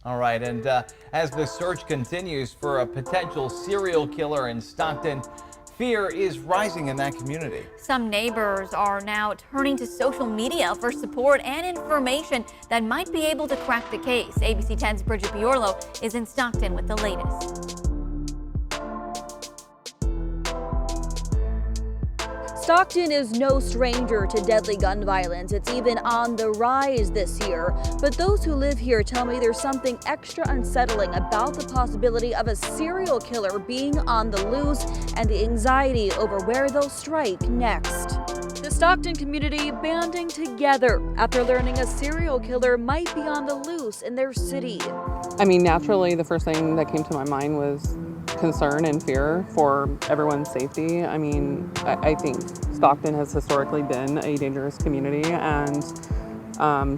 All right, and as the search continues for a potential serial killer in Stockton, fear is rising in that community. Some neighbors are now turning to social media for support and information that might be able to crack the case. ABC 10's Bridget Biorlo is in Stockton with the latest. Stockton is no stranger to deadly gun violence. It's even on the rise this year. But those who live here tell me there's something extra unsettling about the possibility of a serial killer being on the loose and the anxiety over where they'll strike next. The Stockton community banding together after learning a serial killer might be on the loose in their city. I mean, naturally, the first thing that came to my mind was concern and fear for everyone's safety. I mean, I think Stockton has historically been a dangerous community, and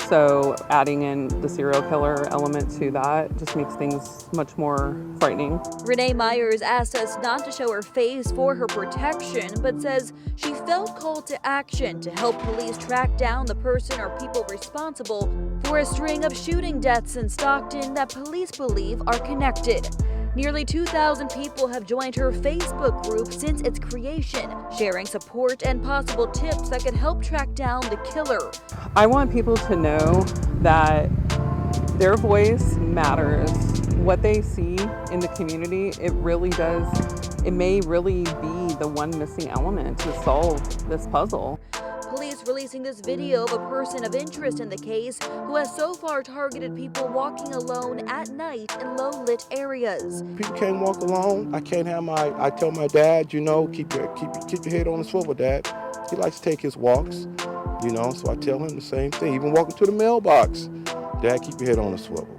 so adding in the serial killer element to that just makes things much more frightening. Renee Myers asked us not to show her face for her protection, but says she felt called to action to help police track down the person or people responsible for a string of shooting deaths in Stockton that police believe are connected. Nearly 2,000 people have joined her Facebook group since its creation, sharing support and possible tips that could help track down the killer. I want people to know that their voice matters. What they see in the community, it may really be the one missing element to solve this puzzle. Police releasing this video of a person of interest in the case who has so far targeted people walking alone at night in low-lit areas. People can't walk alone. I tell my dad, keep your head on the swivel, Dad. He likes to take his walks, so I tell him the same thing. Even walking to the mailbox, Dad, keep your head on the swivel.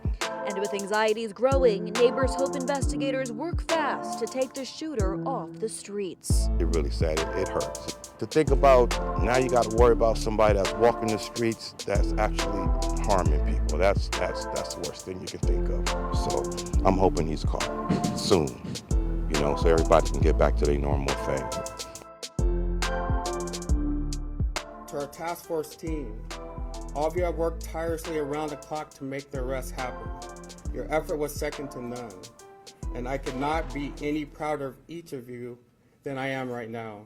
And with anxieties growing, neighbors hope investigators work fast to take the shooter off the streets. It really sad. It hurts. To think about, now you got to worry about somebody that's walking the streets that's actually harming people. That's the worst thing you can think of. So I'm hoping he's caught soon, so everybody can get back to their normal thing. To our task force team, all of you have worked tirelessly around the clock to make the arrest happen. Your effort was second to none, and I could not be any prouder of each of you than I am right now.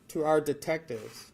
To our detectives,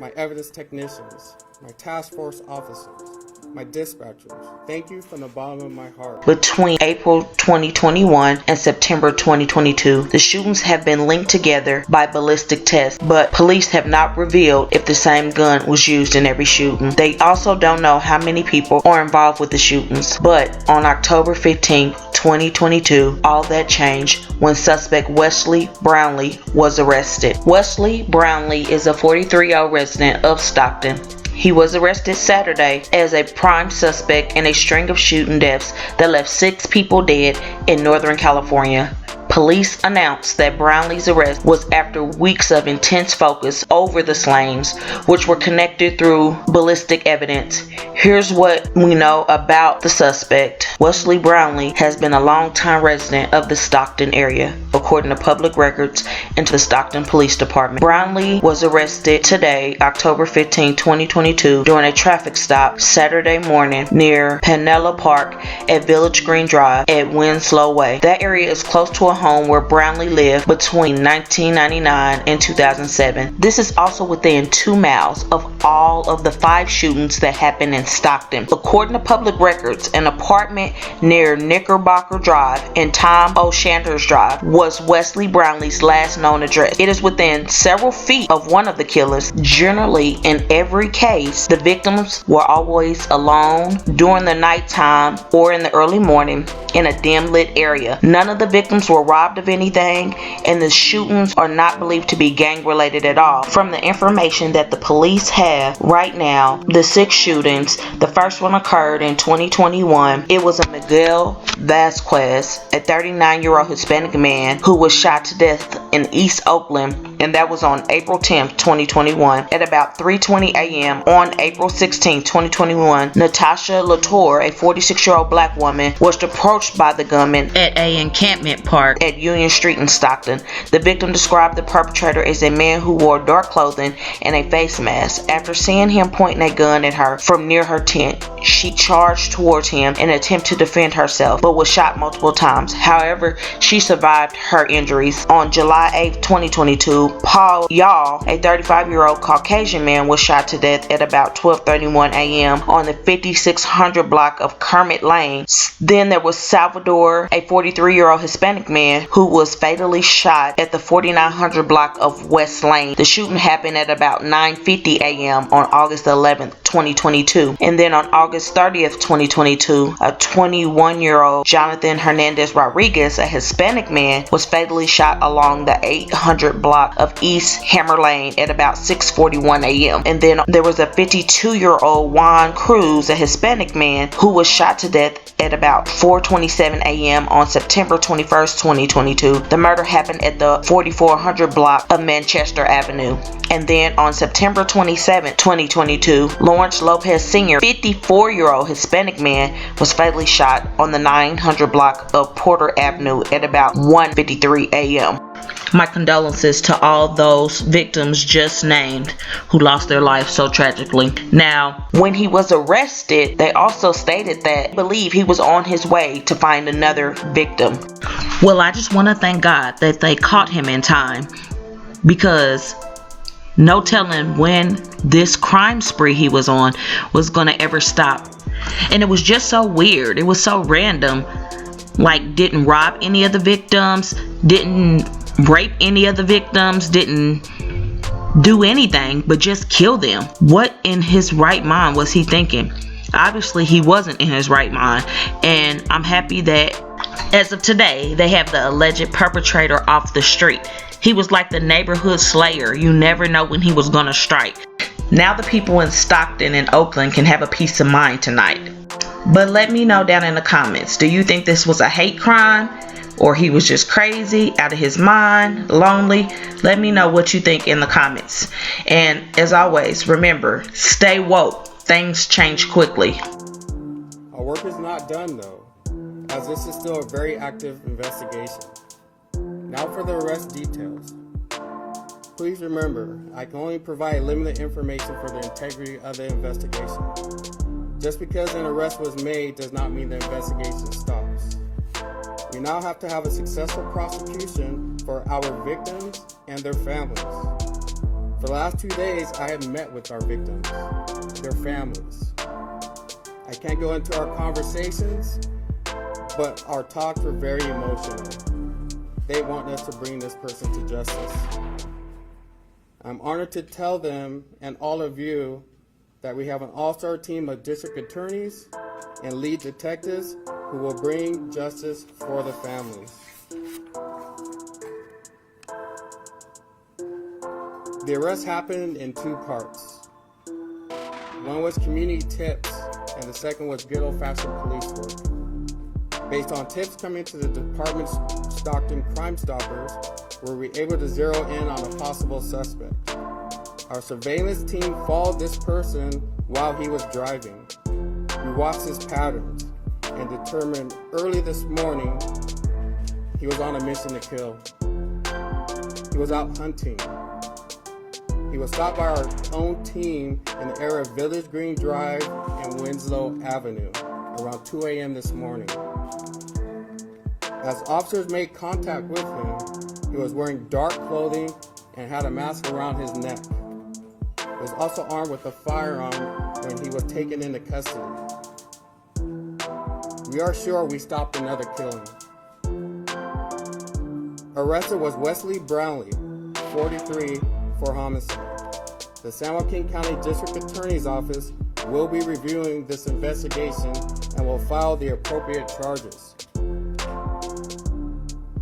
my evidence technicians, my task force officers, my dispatchers, thank you from the bottom of my heart. Between April 2021 and September 2022, the shootings have been linked together by ballistic tests, but police have not revealed if the same gun was used in every shooting. They also don't know how many people are involved with the shootings, but on October 15, 2022, all that changed when suspect Wesley Brownlee was arrested. Wesley Brownlee is a 43-year-old resident of Stockton. He was arrested Saturday as a prime suspect in a string of shooting deaths that left 6 people dead in Northern California. Police announced that Brownlee's arrest was after weeks of intense focus over the slayings, which were connected through ballistic evidence. Here's what we know about the suspect. Wesley Brownlee has been a longtime resident of the Stockton area, according to public records and to the Stockton Police Department. Brownlee was arrested today, October 15, 2022, during a traffic stop Saturday morning near Pinella Park at Village Green Drive at Winslow Way. That area is close to a home where Brownlee lived between 1999 and 2007. This is also within 2 miles of all of the 5 shootings that happened in Stockton. According to public records, an apartment near Knickerbocker Drive and Tom O'Shanter's Drive was Wesley Brownlee's last known address. It is within several feet of one of the killers. Generally, in every case, the victims were always alone during the nighttime or in the early morning in a dim lit area. None of the victims were robbed of anything, and the shootings are not believed to be gang related at all. From the information that the police have right now, the 6 shootings, the first one occurred in 2021. It was a Miguel Vasquez, a 39-year-old Hispanic man who was shot to death in East Oakland, and that was on April 10th, 2021. At about 3:20 a.m. on April 16th, 2021, Natasha Latour, a 46-year-old black woman, was approached by the gunman at an encampment park at Union Street in Stockton. The victim described the perpetrator as a man who wore dark clothing and a face mask. After seeing him pointing a gun at her from near her tent, she charged towards him in an attempt to defend herself, but was shot multiple times. However, she survived her injuries. On July 8, 2022, Paul Yall, a 35-year-old Caucasian man, was shot to death at about 12:31 a.m. on the 5600 block of Kermit Lane. Then there was Salvador, a 43-year-old Hispanic man, who was fatally shot at the 4900 block of West Lane. The shooting happened at about 9:50 a.m. on August 11, 2022. And then on August 30th, 2022, a 21-year-old Jonathan Hernandez Rodriguez, a Hispanic man, was fatally shot along the 800 block of East Hammer Lane at about 6:41 a.m. And then there was a 52-year-old Juan Cruz, a Hispanic man, who was shot to death at about 4:27 a.m. on September 21st, 2022. The murder happened at the 4400 block of Manchester Avenue. And then on September 27, 2022, Lawrence Lopez Sr., 54-year-old Hispanic man, was fatally shot on the 900 block of Porter Avenue at about 1:53 a.m. My condolences to all those victims just named who lost their life so tragically. Now, when he was arrested, they also stated that they believe he was on his way to find another victim. Well, I just want to thank God that they caught him in time, because no telling when this crime spree he was on was going to ever stop. And it was just so weird. It was so random. Like, didn't rob any of the victims, didn't rape any of the victims, didn't do anything but just kill them. What in his right mind was he thinking? Obviously he wasn't in his right mind, and I'm happy that as of today they have the alleged perpetrator off the street. He was like the neighborhood slayer. You never know when he was gonna strike. Now the people in Stockton and Oakland can have a peace of mind tonight. But let me know down in the comments, do you think this was a hate crime? Or he was just crazy, out of his mind, lonely? Let me know what you think in the comments. And as always, remember, stay woke. Things change quickly. Our work is not done though, as this is still a very active investigation. Now for the arrest details. Please remember, I can only provide limited information for the integrity of the investigation. Just because an arrest was made does not mean the investigation stops. We now have to have a successful prosecution for our victims and their families. For the last 2 days, I have met with our victims, their families. I can't go into our conversations, but our talks were very emotional. They want us to bring this person to justice. I'm honored to tell them and all of you that we have an all-star team of district attorneys and lead detectives who will bring justice for the families. The arrest happened in 2 parts. One was community tips, and the second was good old-fashioned police work. Based on tips coming to the department's Stockton Crime Stoppers, were we able to zero in on a possible suspect. Our surveillance team followed this person while he was driving. We watched his patterns and determined early this morning he was on a mission to kill. He was out hunting. He was stopped by our own team in the area of Village Green Drive and Winslow Avenue around 2 a.m. this morning. As officers made contact with him, he was wearing dark clothing and had a mask around his neck. He was also armed with a firearm when he was taken into custody. We are sure we stopped another killing. Arrested was Wesley Brownlee, 43, for homicide. The San Joaquin County District Attorney's Office will be reviewing this investigation and will file the appropriate charges.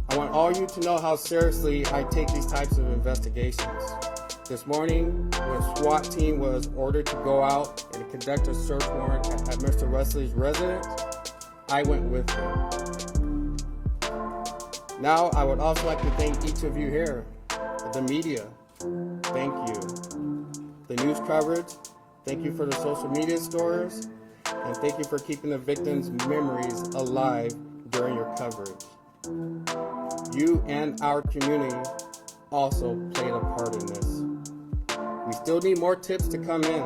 I want all you to know how seriously I take these types of investigations. This morning, when SWAT team was ordered to go out and conduct a search warrant at Mr. Wesley's residence, I went with him. Now, I would also like to thank each of you here, the media. Thank you. The news coverage, thank you for the social media stories, and thank you for keeping the victims' memories alive during your coverage. You and our community also played a part in this. We still need more tips to come in.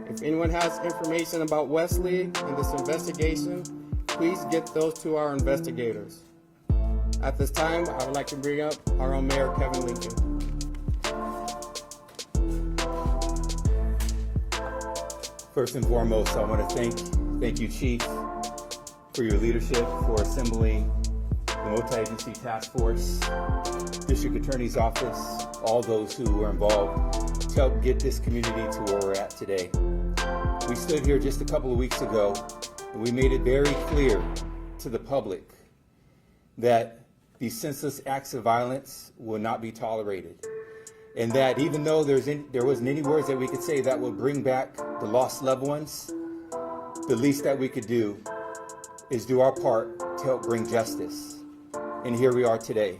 If anyone has information about Wesley and this investigation, please get those to our investigators. At this time, I would like to bring up our own Mayor, Kevin Lincoln. First and foremost, I want to thank you, Chief, for your leadership, for assembling the multi-agency task force, District Attorney's Office, all those who were involved to help get this community to where we're at today. We stood here just a couple of weeks ago and we made it very clear to the public that these senseless acts of violence will not be tolerated. And that even though there wasn't any words that we could say that would bring back the lost loved ones, the least that we could do is do our part to help bring justice. And here we are today.